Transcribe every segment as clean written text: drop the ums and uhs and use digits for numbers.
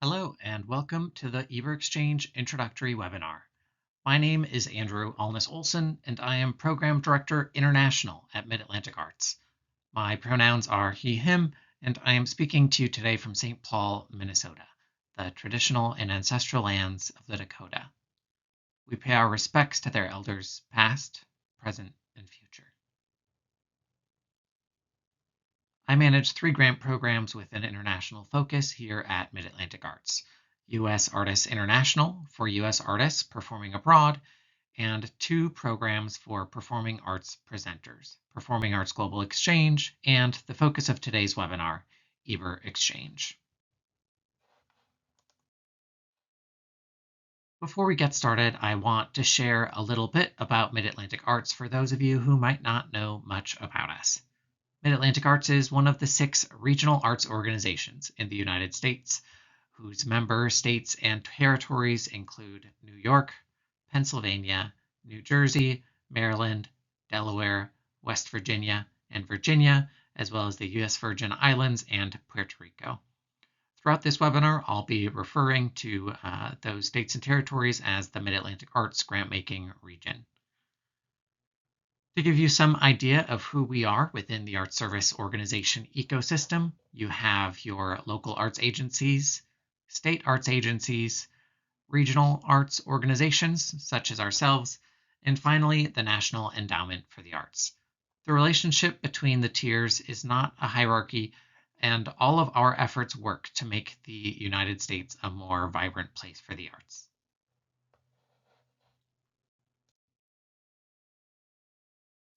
Hello and welcome to the Iber Exchange introductory webinar. My name is Andrew Alness-Olson and I am Program Director International at Mid-Atlantic Arts. My pronouns are he, him, and I am speaking to you today from St. Paul, Minnesota, the traditional and ancestral lands of the Dakota. We pay our respects to their elders past, present, and future. I manage 3 grant programs with an international focus here at Mid-Atlantic Arts. U.S. Artists International for U.S. artists performing abroad, and 2 programs for performing arts presenters, Performing Arts Global Exchange, and the focus of today's webinar, Iber Exchange. Before we get started, I want to share a little bit about Mid-Atlantic Arts for those of you who might not know much about us. Mid-Atlantic Arts is one of the 6 regional arts organizations in the United States, whose member states and territories include New York, Pennsylvania, New Jersey, Maryland, Delaware, West Virginia, and Virginia, as well as the U.S. Virgin Islands and Puerto Rico. Throughout this webinar, I'll be referring to those states and territories as the Mid-Atlantic Arts Grant-Making Region. To give you some idea of who we are within the Arts Service Organization ecosystem, you have your local arts agencies, state arts agencies, regional arts organizations such as ourselves, and finally, the National Endowment for the Arts. The relationship between the tiers is not a hierarchy, and all of our efforts work to make the United States a more vibrant place for the arts.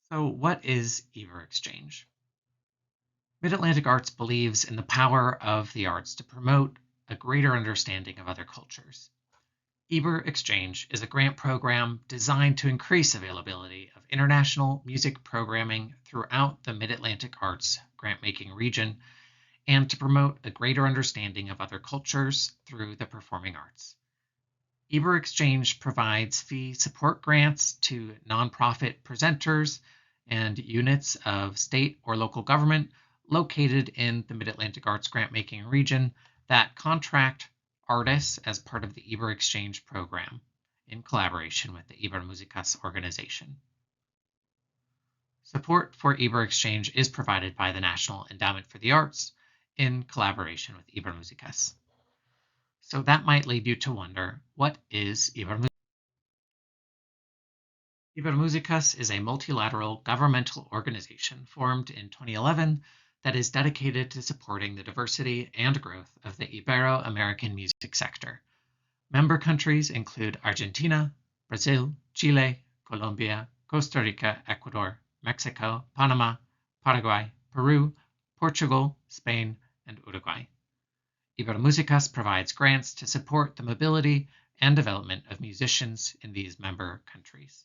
So what is Iber Exchange? Mid-Atlantic Arts believes in the power of the arts to promote a greater understanding of other cultures. Iber Exchange is a grant program designed to increase availability of international music programming throughout the Mid-Atlantic Arts grant-making region and to promote a greater understanding of other cultures through the performing arts. Iber Exchange provides fee support grants to nonprofit presenters and units of state or local government located in the Mid-Atlantic Arts grant-making region that contract artists as part of the Iber Exchange program in collaboration with the Ibermúsicas organization. Support for Iber Exchange is provided by the National Endowment for the Arts in collaboration with Ibermúsicas. So that might lead you to wonder, what is Ibermúsicas? Ibermúsicas is a multilateral governmental organization formed in 2011 that is dedicated to supporting the diversity and growth of the Ibero-American music sector. Member countries include Argentina, Brazil, Chile, Colombia, Costa Rica, Ecuador, Mexico, Panama, Paraguay, Peru, Portugal, Spain, and Uruguay. Ibermúsicas provides grants to support the mobility and development of musicians in these member countries.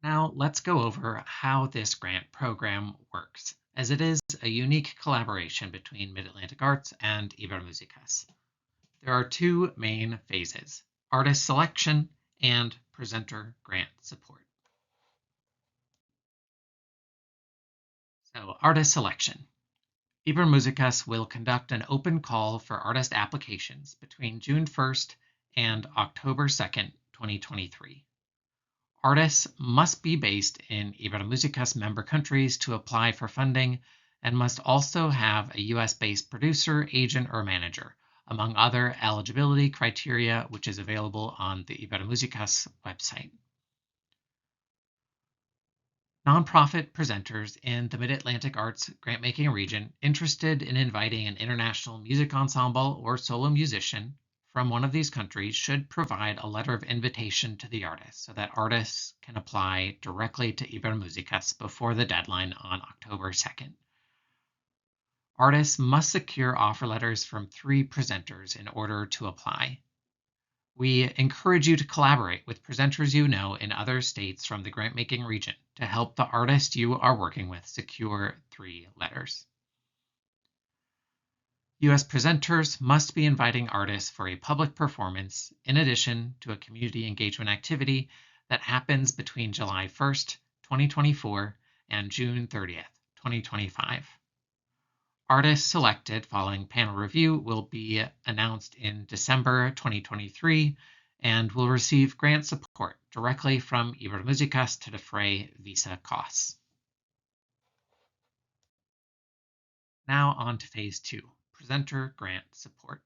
Now let's go over how this grant program works, as it is a unique collaboration between Mid-Atlantic Arts and Ibermúsicas. There are 2 main phases: artist selection and presenter grant support. So, artist selection. Ibermúsicas will conduct an open call for artist applications between June 1st and October 2nd, 2023. Artists must be based in Ibermúsicas member countries to apply for funding and must also have a US-based producer, agent, or manager, among other eligibility criteria, which is available on the Ibermúsicas website. Nonprofit presenters in the Mid-Atlantic Arts grant-making region interested in inviting an international music ensemble or solo musician from one of these countries should provide a letter of invitation to the artist so that artists can apply directly to Ibermúsicas before the deadline on October 2nd. Artists must secure offer letters from 3 presenters in order to apply. We encourage you to collaborate with presenters you know in other states from the grant-making region to help the artist you are working with secure 3 letters. U.S. presenters must be inviting artists for a public performance in addition to a community engagement activity that happens between July 1st, 2024 and June 30th, 2025. Artists selected following panel review will be announced in December 2023 and will receive grant support directly from Ibermúsicas to defray visa costs. Now on to Phase 2, Presenter Grant Support.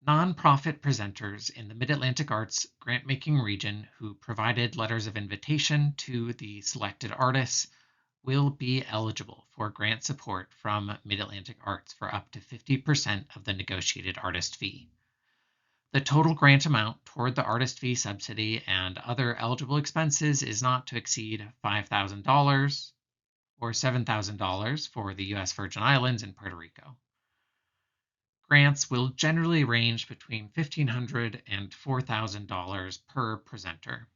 Nonprofit presenters in the Mid-Atlantic Arts grant-making region who provided letters of invitation to the selected artists will be eligible for grant support from Mid-Atlantic Arts for up to 50% of the negotiated artist fee. The total grant amount toward the artist fee subsidy and other eligible expenses is not to exceed $5,000 or $7,000 for the U.S. Virgin Islands and Puerto Rico. Grants will generally range between $1,500 and $4,000 per presenter.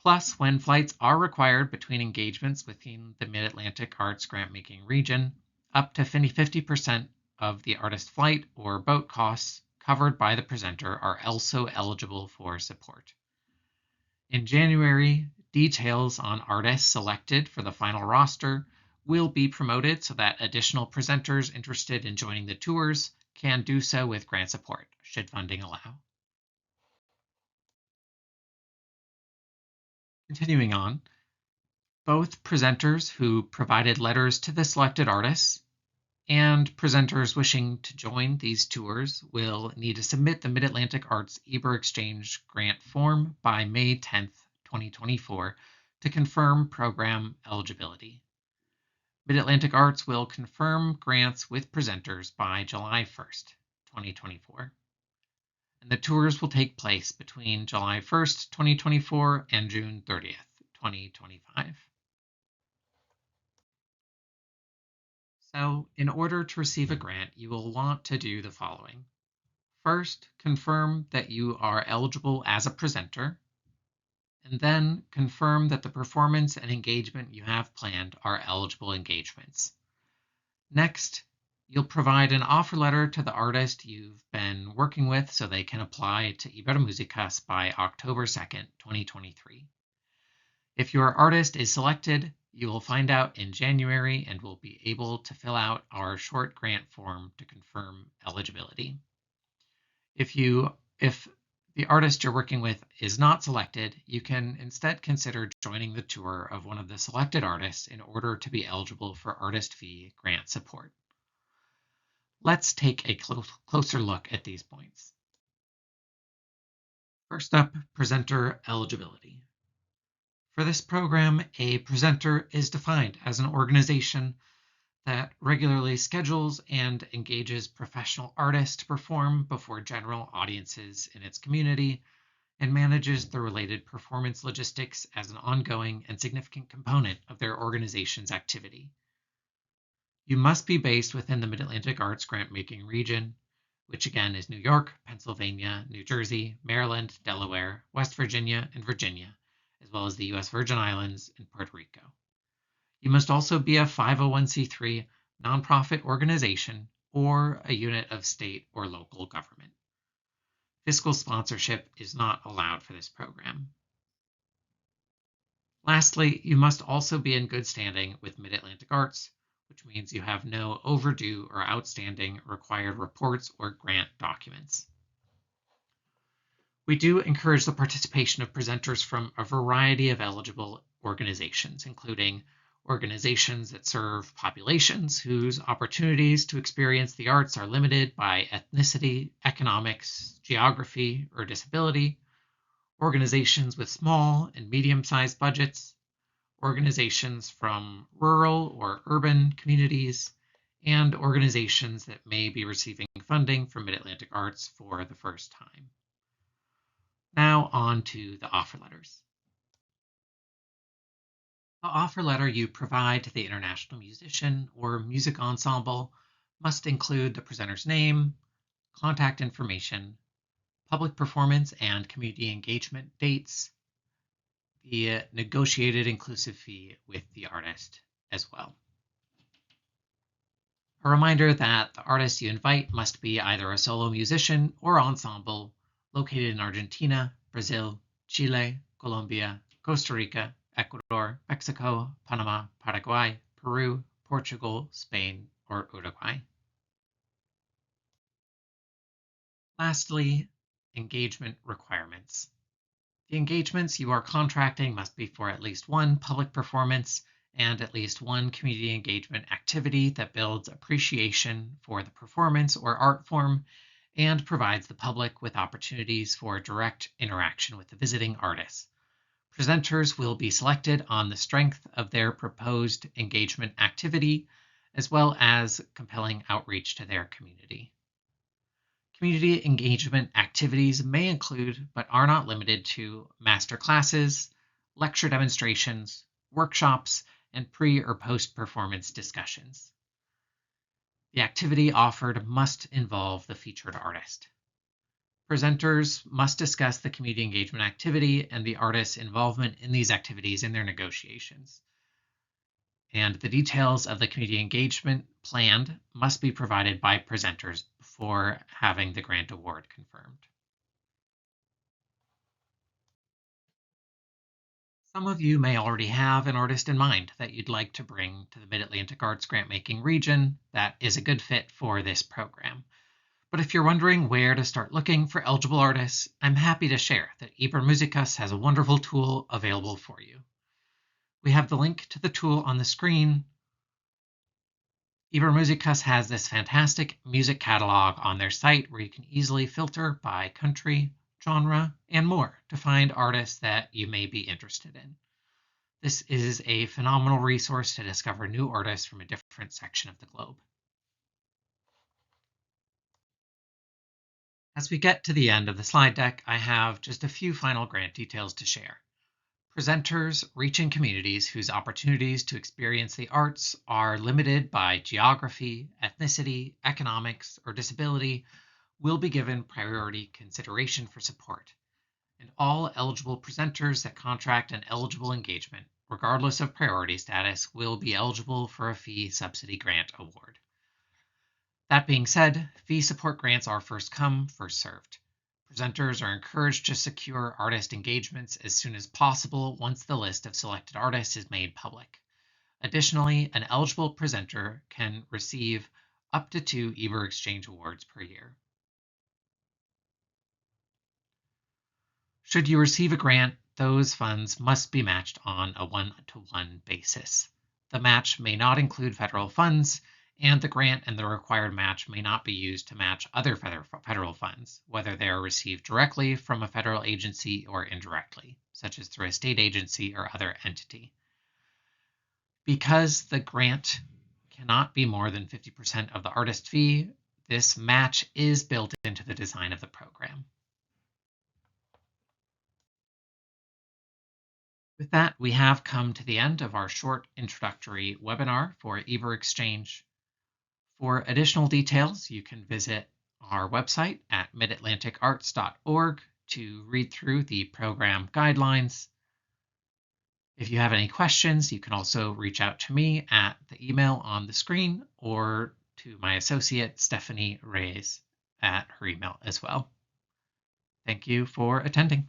Plus, when flights are required between engagements within the Mid-Atlantic Arts grant-making region, up to 50% of the artist flight or boat costs covered by the presenter are also eligible for support. In January, details on artists selected for the final roster will be promoted so that additional presenters interested in joining the tours can do so with grant support, should funding allow. Continuing on, both presenters who provided letters to the selected artists and presenters wishing to join these tours will need to submit the Mid-Atlantic Arts Iber Exchange grant form by May 10, 2024 to confirm program eligibility. Mid-Atlantic Arts will confirm grants with presenters by July 1st, 2024. And the tours will take place between July 1st, 2024 and June 30th, 2025. So, in order to receive a grant, you will want to do the following. First, confirm that you are eligible as a presenter, and then confirm that the performance and engagement you have planned are eligible engagements. Next, you'll provide an offer letter to the artist you've been working with so they can apply to Ibermúsicas by October 2nd, 2023. If your artist is selected, you will find out in January and will be able to fill out our short grant form to confirm eligibility. If the artist you're working with is not selected, you can instead consider joining the tour of one of the selected artists in order to be eligible for artist fee grant support. Let's take a closer look at these points. First up, presenter eligibility. For this program, a presenter is defined as an organization that regularly schedules and engages professional artists to perform before general audiences in its community and manages the related performance logistics as an ongoing and significant component of their organization's activity. You must be based within the Mid-Atlantic Arts grant-making region, which again is New York, Pennsylvania, New Jersey, Maryland, Delaware, West Virginia, and Virginia, as well as the U.S. Virgin Islands and Puerto Rico. You must also be a 501c3 nonprofit organization or a unit of state or local government. Fiscal sponsorship is not allowed for this program. Lastly, you must also be in good standing with Mid-Atlantic Arts, which means you have no overdue or outstanding required reports or grant documents. We do encourage the participation of presenters from a variety of eligible organizations, including organizations that serve populations whose opportunities to experience the arts are limited by ethnicity, economics, geography, or disability, organizations with small and medium-sized budgets, organizations from rural or urban communities, and organizations that may be receiving funding from Mid-Atlantic Arts for the first time. Now on to the offer letters. The offer letter you provide to the international musician or music ensemble must include the presenter's name, contact information, public performance and community engagement dates, the negotiated inclusive fee with the artist as well. A reminder that the artist you invite must be either a solo musician or ensemble located in Argentina, Brazil, Chile, Colombia, Costa Rica, Ecuador, Mexico, Panama, Paraguay, Peru, Portugal, Spain, or Uruguay. Lastly, engagement requirements. The engagements you are contracting must be for at least one public performance and at least one community engagement activity that builds appreciation for the performance or art form and provides the public with opportunities for direct interaction with the visiting artists. Presenters will be selected on the strength of their proposed engagement activity, as well as compelling outreach to their community. Community engagement activities may include, but are not limited to, master classes, lecture demonstrations, workshops, and pre or post performance discussions. The activity offered must involve the featured artist. Presenters must discuss the community engagement activity and the artist's involvement in these activities in their negotiations. And the details of the community engagement planned must be provided by presenters before having the grant award confirmed. Some of you may already have an artist in mind that you'd like to bring to the Mid-Atlantic Arts grant-making region that is a good fit for this program. But if you're wondering where to start looking for eligible artists, I'm happy to share that Ibermúsicas has a wonderful tool available for you. We have the link to the tool on the screen. Ibermúsicas has this fantastic music catalog on their site where you can easily filter by country, genre, and more to find artists that you may be interested in. This is a phenomenal resource to discover new artists from a different section of the globe. As we get to the end of the slide deck, I have just a few final grant details to share. Presenters reaching communities whose opportunities to experience the arts are limited by geography, ethnicity, economics, or disability will be given priority consideration for support. And all eligible presenters that contract an eligible engagement, regardless of priority status, will be eligible for a fee subsidy grant award. That being said, fee support grants are first come, first served. Presenters are encouraged to secure artist engagements as soon as possible once the list of selected artists is made public. Additionally, an eligible presenter can receive up to 2 Iber Exchange Awards per year. Should you receive a grant, those funds must be matched on a 1-to-1 basis. The match may not include federal funds, and the grant and the required match may not be used to match other federal funds, whether they are received directly from a federal agency or indirectly, such as through a state agency or other entity. Because the grant cannot be more than 50% of the artist fee, this match is built into the design of the program. With that, we have come to the end of our short introductory webinar for Iber Exchange. For additional details, you can visit our website at midatlanticarts.org to read through the program guidelines. If you have any questions, you can also reach out to me at the email on the screen or to my associate, Stephanie Reyes, at her email as well. Thank you for attending.